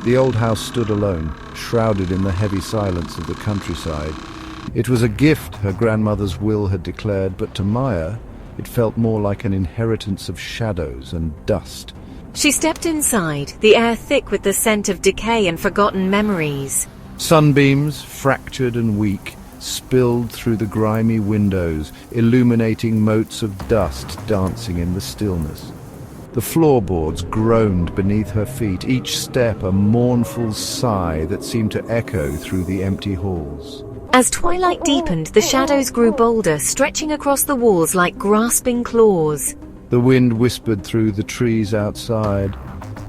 The old house stood alone, shrouded in the heavy silence of the countryside. It was a gift her grandmother's will had declared, but to Maya, it felt more like an inheritance of shadows and dust. She stepped inside, the air thick with the scent of decay and forgotten memories. Sunbeams, fractured and weak, spilled through the grimy windows, illuminating motes of dust dancing in the stillness. The floorboards groaned beneath her feet, each step a mournful sigh that seemed to echo through the empty halls. As twilight deepened, the shadows grew bolder, stretching across the walls like grasping claws. The wind whispered through the trees outside,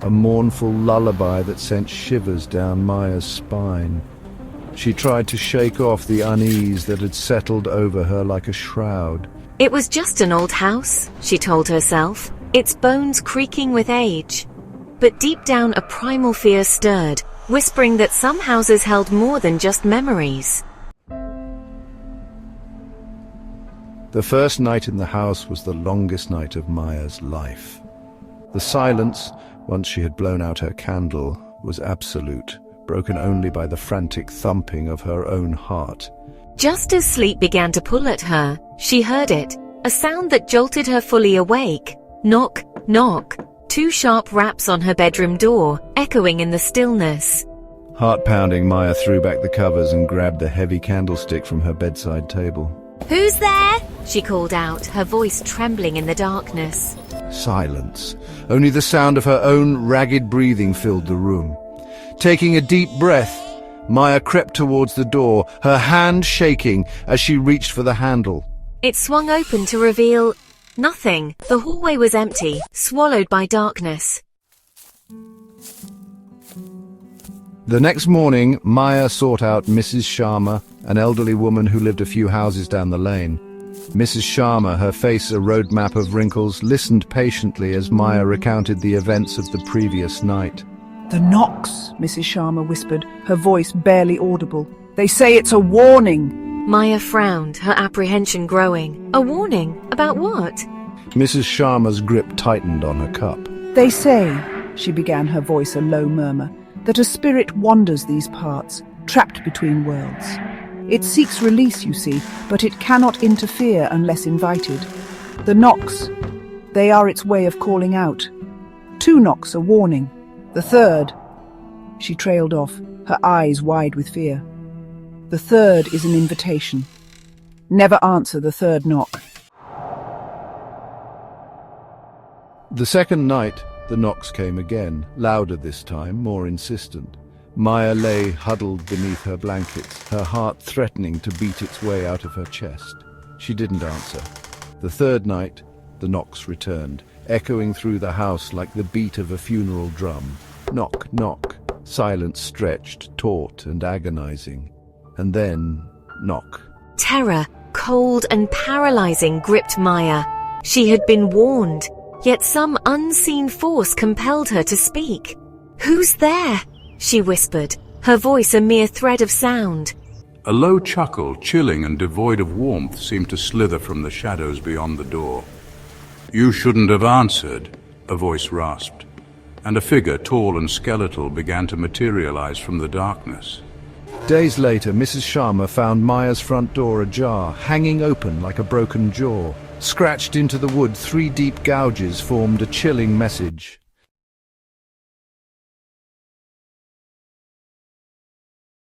a mournful lullaby that sent shivers down Maya's spine. She tried to shake off the unease that had settled over her like a shroud. It was just an old house, she told herself, its bones creaking with age. But deep down a primal fear stirred, whispering that some houses held more than just memories. The first night in the house was the longest night of Maya's life. The silence, once she had blown out her candle, was absolute, broken only by the frantic thumping of her own heart. Just as sleep began to pull at her, she heard it, a sound that jolted her fully awake. Knock, knock. 2 sharp raps on her bedroom door, echoing in the stillness. Heart-pounding, Maya threw back the covers and grabbed the heavy candlestick from her bedside table. "Who's there?" she called out, her voice trembling in the darkness. Silence. Only the sound of her own ragged breathing filled the room. Taking a deep breath, Maya crept towards the door, her hand shaking as she reached for the handle. It swung open to reveal nothing. The hallway was empty, swallowed by darkness. The next morning, Maya sought out Mrs. Sharma, an elderly woman who lived a few houses down the lane. Mrs. Sharma, her face a roadmap of wrinkles, listened patiently as Maya recounted the events of the previous night. "The knocks," Mrs. Sharma whispered, her voice barely audible. "They say it's a warning." Maya frowned, her apprehension growing. A warning? About what? Mrs. Sharma's grip tightened on her cup. "They say," she began, her voice a low murmur, "that a spirit wanders these parts, trapped between worlds. It seeks release, you see, but it cannot interfere unless invited. The knocks, they are its way of calling out. 2 knocks a warning. The third..." She trailed off, her eyes wide with fear. "The third is an invitation. Never answer the third knock." The second night, the knocks came again, louder this time, more insistent. Maya lay huddled beneath her blankets, her heart threatening to beat its way out of her chest. She didn't answer. The third night, the knocks returned, echoing through the house like the beat of a funeral drum. Knock, knock. Silence stretched, taut and agonizing. And then, knock. Terror, cold and paralyzing, gripped Maya. She had been warned, yet some unseen force compelled her to speak. "Who's there?" she whispered, her voice a mere thread of sound. A low chuckle, chilling and devoid of warmth, seemed to slither from the shadows beyond the door. "You shouldn't have answered," a voice rasped, and a figure, tall and skeletal, began to materialize from the darkness. Days later, Mrs. Sharma found Maya's front door ajar, hanging open like a broken jaw. Scratched into the wood, 3 deep gouges formed a chilling message.